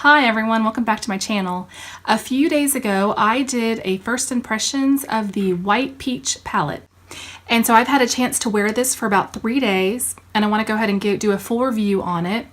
Hi everyone, welcome back to my channel. A few days ago I did a first impressions of the White Peach palette. And so I've had a chance to wear this for about 3 days and I want to go ahead and do a full review on it.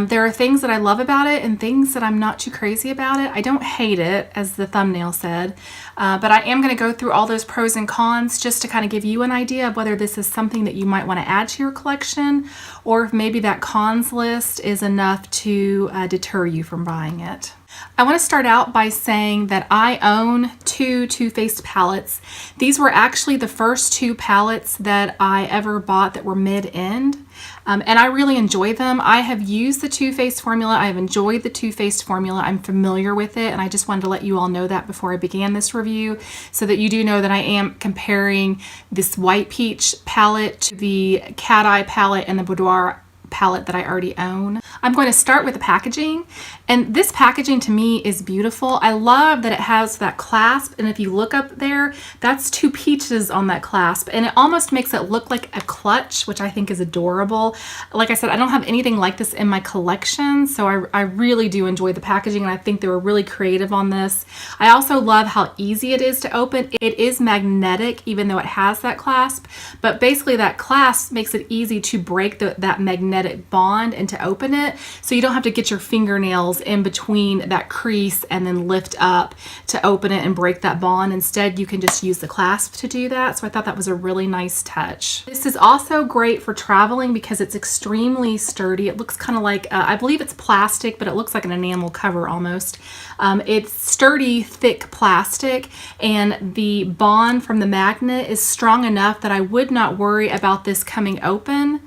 There are things that I love about it and things that I'm not too crazy about it. I don't hate it, as the thumbnail said, but I am going to go through all those pros and cons just to kind of give you an idea of whether this is something that you might want to add to your collection, or if maybe that cons list is enough to deter you from buying it. I want to start out by saying that I own two Too Faced palettes. These were actually the first two palettes that I ever bought that were mid-end. And I really enjoy them. I have used the Too Faced formula. I have enjoyed the Too Faced formula. I'm familiar with it, and I just wanted to let you all know that before I began this review, so that you do know that I am comparing this White Peach palette to the Cat Eye palette and the Boudoir palette that I already own. I'm going to start with the packaging, and this packaging to me is beautiful. I love that it has that clasp, and if you look up there, that's two peaches on that clasp, and it almost makes it look like a clutch, which I think is adorable. Like I said, I don't have anything like this in my collection, so I really do enjoy the packaging, and I think they were really creative on this. I also love how easy it is to open. It is magnetic, even though it has that clasp, but basically that clasp makes it easy to break that magnetic bond and to open it, so you don't have to get your fingernails in between that crease and then lift up to open it and break that bond. Instead, you can just use the clasp to do that. So I thought that was a really nice touch. This is also great for traveling because it's extremely sturdy. It looks kind of like, I believe it's plastic, but it looks like an enamel cover almost. It's sturdy, thick plastic, and the bond from the magnet is strong enough that I would not worry about this coming open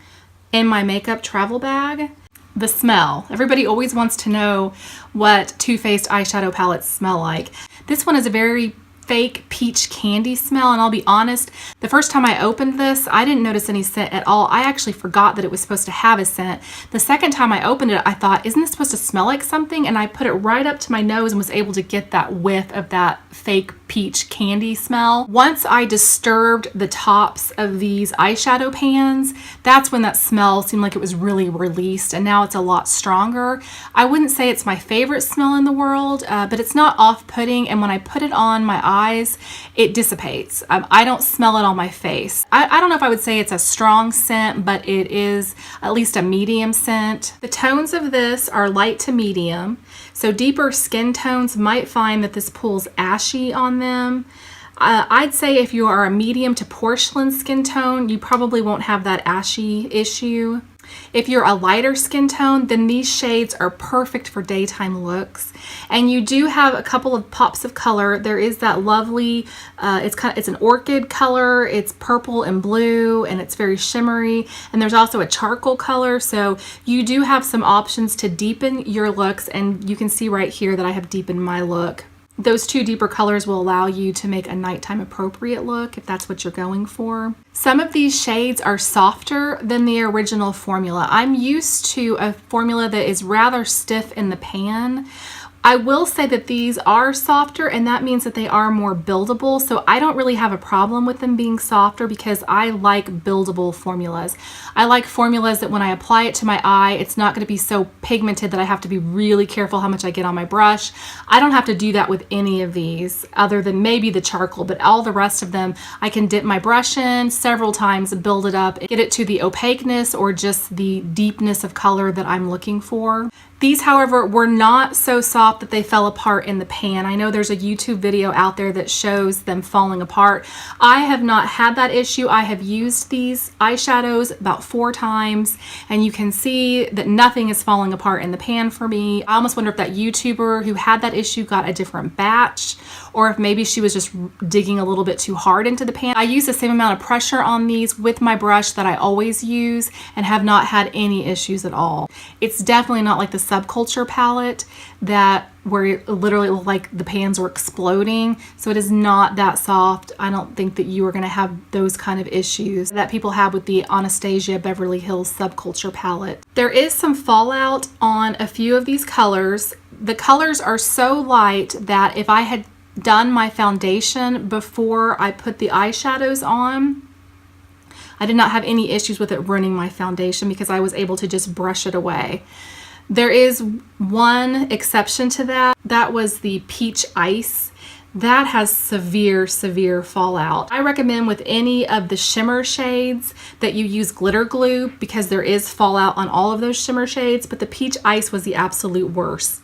in my makeup travel bag. The smell. Everybody always wants to know what Too Faced eyeshadow palettes smell like. This one is a very fake peach candy smell, and I'll be honest, the first time I opened this, I didn't notice any scent at all. I actually forgot that it was supposed to have a scent. The second time I opened it, I thought, isn't this supposed to smell like something? And I put it right up to my nose and was able to get that whiff of that fake peach candy smell. Once I disturbed the tops of these eyeshadow pans, that's when that smell seemed like it was really released, and now it's a lot stronger. I wouldn't say it's my favorite smell in the world, but it's not off-putting, and when I put it on my eyes, it dissipates. I don't smell it on my face. I don't know if I would say it's a strong scent, but it is at least a medium scent. The tones of this are light to medium, so deeper skin tones might find that this pulls ashy on them. I'd say if you are a medium to porcelain skin tone, you probably won't have that ashy issue. If you're a lighter skin tone, then these shades are perfect for daytime looks. And you do have a couple of pops of color. There is that lovely, it's an orchid color, it's purple and blue, and it's very shimmery. And there's also a charcoal color, so you do have some options to deepen your looks, and you can see right here that I have deepened my look. Those two deeper colors will allow you to make a nighttime appropriate look if that's what you're going for. Some of these shades are softer than the original formula. I'm used to a formula that is rather stiff in the pan. I will say that these are softer, and that means that they are more buildable, so I don't really have a problem with them being softer because I like buildable formulas. I like formulas that when I apply it to my eye, it's not going to be so pigmented that I have to be really careful how much I get on my brush. I don't have to do that with any of these other than maybe the charcoal, but all the rest of them I can dip my brush in several times and build it up, get it to the opaqueness or just the deepness of color that I'm looking for. These, however, were not so soft that they fell apart in the pan. I know there's a YouTube video out there that shows them falling apart. I have not had that issue. I have used these eyeshadows about 4 times, and you can see that nothing is falling apart in the pan for me. I almost wonder if that YouTuber who had that issue got a different batch, or if maybe she was just digging a little bit too hard into the pan. I use the same amount of pressure on these with my brush that I always use and have not had any issues at all. It's definitely not like the Subculture palette that where it literally looked like the pans were exploding. So it is not that soft. I don't think that you are going to have those kind of issues that people have with the Anastasia Beverly Hills Subculture palette. There is some fallout on a few of these colors. The colors are so light that if I had done my foundation before I put the eyeshadows on, I did not have any issues with it ruining my foundation because I was able to just brush it away. There is one exception to that. That was the Peach Ice. That has severe, severe fallout. I recommend with any of the shimmer shades that you use glitter glue because there is fallout on all of those shimmer shades, but the Peach Ice was the absolute worst.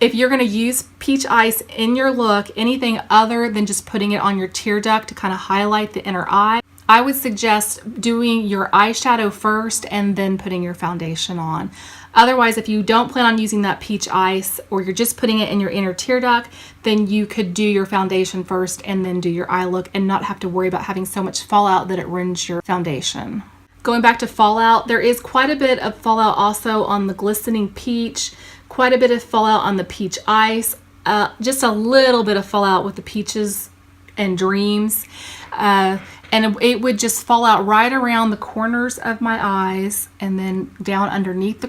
If you're going to use Peach Ice in your look, anything other than just putting it on your tear duct to kind of highlight the inner eye, I would suggest doing your eyeshadow first and then putting your foundation on. Otherwise, if you don't plan on using that Peach Ice or you're just putting it in your inner tear duct, then you could do your foundation first and then do your eye look and not have to worry about having so much fallout that it ruins your foundation. Going back to fallout, there is quite a bit of fallout also on the Glistening Peach, quite a bit of fallout on the Peach Ice, just a little bit of fallout with the Peaches and Dreams. And it would just fall out right around the corners of my eyes and then down underneath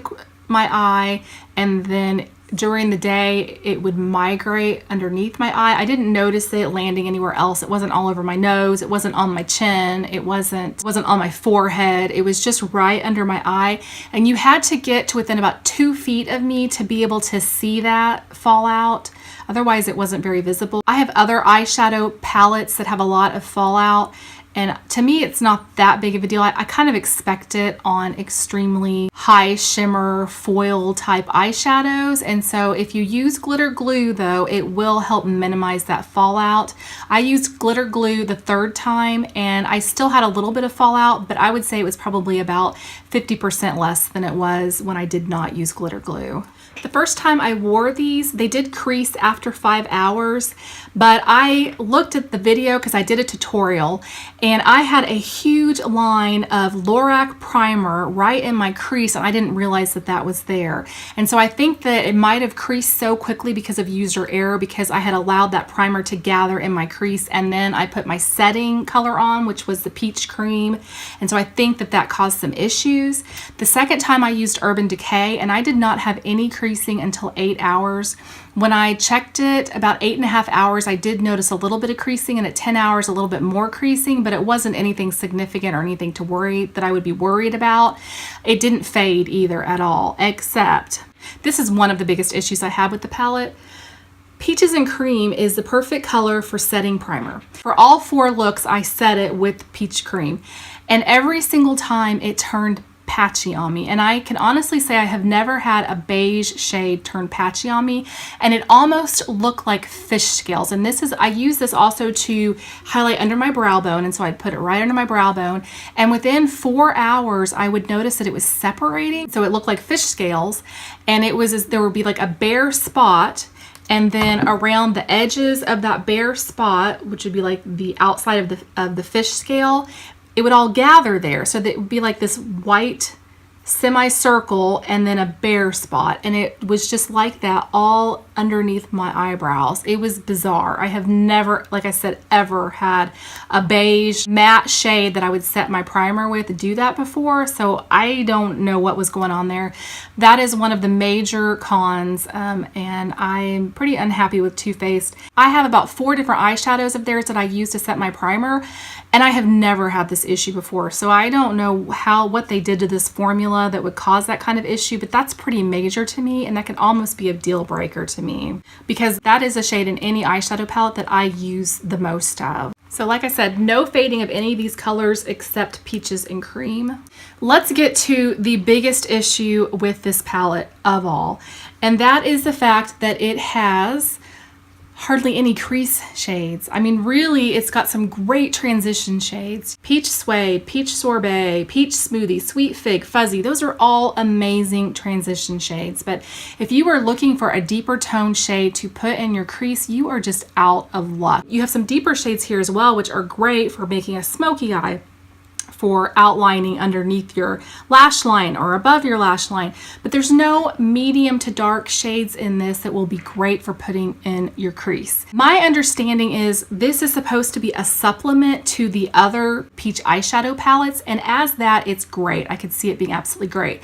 my eye, and then during the day it would migrate underneath my eye. I didn't notice it landing anywhere else. It wasn't all over my nose, it wasn't on my chin, it wasn't on my forehead. It was just right under my eye, and you had to get to within about 2 feet of me to be able to see that fallout. Otherwise it wasn't very visible. I have other eyeshadow palettes that have a lot of fallout, and to me, it's not that big of a deal. I kind of expect it on extremely high shimmer foil type eyeshadows. And so if you use glitter glue though, it will help minimize that fallout. I used glitter glue the third time and I still had a little bit of fallout, but I would say it was probably about 50% less than it was when I did not use glitter glue. The first time I wore these, they did crease after 5 hours, but I looked at the video because I did a tutorial and I had a huge line of Lorac primer right in my crease and I didn't realize that that was there. And so I think that it might have creased so quickly because of user error, because I had allowed that primer to gather in my crease and then I put my setting color on, which was the peach cream. And so I think that that caused some issues. The second time I used Urban Decay and I did not have any creasing until 8 hours. When I checked it about 8.5 hours, I did notice a little bit of creasing, and at 10 hours a little bit more creasing, but it wasn't anything significant or anything to worry that I would be worried about. It didn't fade either at all, except this is one of the biggest issues I have with the palette. Peaches and Cream is the perfect color for setting primer. For all 4 looks, I set it with Peach Cream, and every single time it turned patchy on me. And I can honestly say I have never had a beige shade turn patchy on me, and it almost looked like fish scales. And this is, I use this also to highlight under my brow bone, and so I'd put it right under my brow bone, and within 4 hours I would notice that it was separating, so it looked like fish scales, and it was as there would be like a bare spot, and then around the edges of that bare spot, which would be like the outside of the fish scale, it would all gather there. So that it would be like this white semicircle and then a bare spot. And it was just like that all underneath my eyebrows. It was bizarre. I have never, like I said, ever had a beige matte shade that I would set my primer with do that before. So I don't know what was going on there. That is one of the major cons, and I'm pretty unhappy with Too Faced. I have about 4 different eyeshadows of theirs that I use to set my primer, and I have never had this issue before. So I don't know what they did to this formula that would cause that kind of issue, but that's pretty major to me, and that can almost be a deal breaker to me, because that is a shade in any eyeshadow palette that I use the most of. So like I said, no fading of any of these colors except Peaches and Cream. Let's get to the biggest issue with this palette of all, and that is the fact that it has hardly any crease shades. I mean, really, it's got some great transition shades. Peach Suede, Peach Sorbet, Peach Smoothie, Sweet Fig, Fuzzy, those are all amazing transition shades. But if you are looking for a deeper tone shade to put in your crease, you are just out of luck. You have some deeper shades here as well, which are great for making a smoky eye, for outlining underneath your lash line or above your lash line, but there's no medium to dark shades in this that will be great for putting in your crease. My understanding is this is supposed to be a supplement to the other peach eyeshadow palettes, and as that, it's great. I could see it being absolutely great.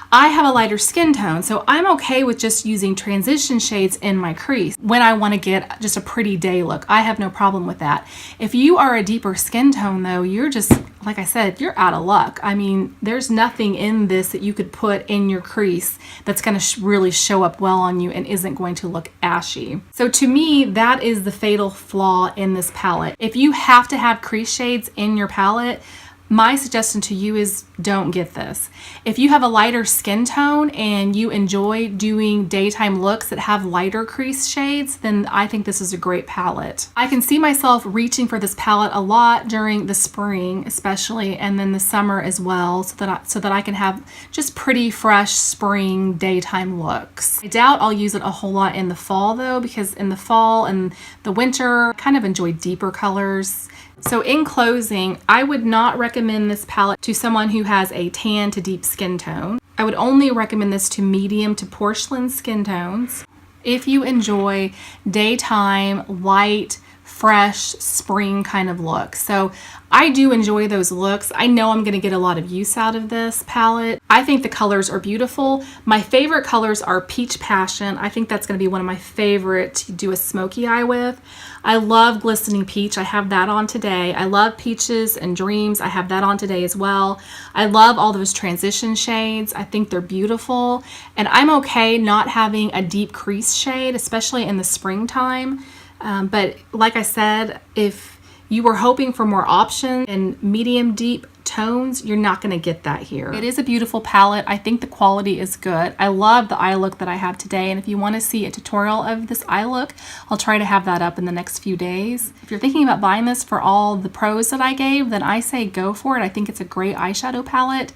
I have a lighter skin tone, so I'm okay with just using transition shades in my crease when I want to get just a pretty day look. I have no problem with that. If you are a deeper skin tone though, you're just like I said, you're out of luck. I mean, there's nothing in this that you could put in your crease that's going to really show up well on you and isn't going to look ashy. So to me, that is the fatal flaw in this palette. If you have to have crease shades in your palette, my suggestion to you is don't get this. If you have a lighter skin tone and you enjoy doing daytime looks that have lighter crease shades, then I think this is a great palette. I can see myself reaching for this palette a lot during the spring, especially, and then the summer as well, so that I can have just pretty fresh spring daytime looks. I doubt I'll use it a whole lot in the fall though, because in the fall and the winter, I kind of enjoy deeper colors. So in closing, I would not recommend this palette to someone who has a tan to deep skin tone. I would only recommend this to medium to porcelain skin tones. If you enjoy daytime, light, fresh, spring kind of look. So I do enjoy those looks. I know I'm going to get a lot of use out of this palette. I think the colors are beautiful. My favorite colors are Peach Passion. I think that's going to be one of my favorite to do a smoky eye with. I love Glistening Peach. I have that on today. I love Peaches and Dreams. I have that on today as well. I love all those transition shades. I think they're beautiful. And I'm okay not having a deep crease shade, especially in the springtime. But like I said, if you were hoping for more options and medium deep tones, you're not going to get that here. It is a beautiful palette. I think the quality is good. I love the eye look that I have today, and if you want to see a tutorial of this eye look, I'll try to have that up in the next few days. If you're thinking about buying this for all the pros that I gave, then I say go for it. I think it's a great eyeshadow palette.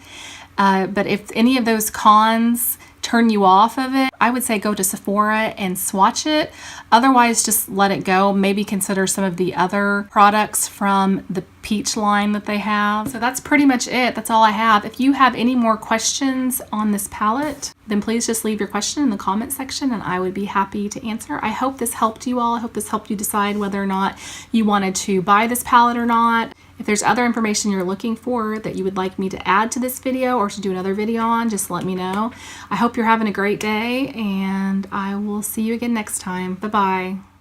But if any of those cons turn you off of it, I would say go to Sephora and swatch it. Otherwise, just let it go. Maybe consider some of the other products from the Peach line that they have. So that's pretty much it. That's all I have. If you have any more questions on this palette, then please just leave your question in the comment section and I would be happy to answer. I hope this helped you all. I hope this helped you decide whether or not you wanted to buy this palette or not. If there's other information you're looking for that you would like me to add to this video or to do another video on, just let me know. I hope you're having a great day and I will see you again next time. Bye-bye.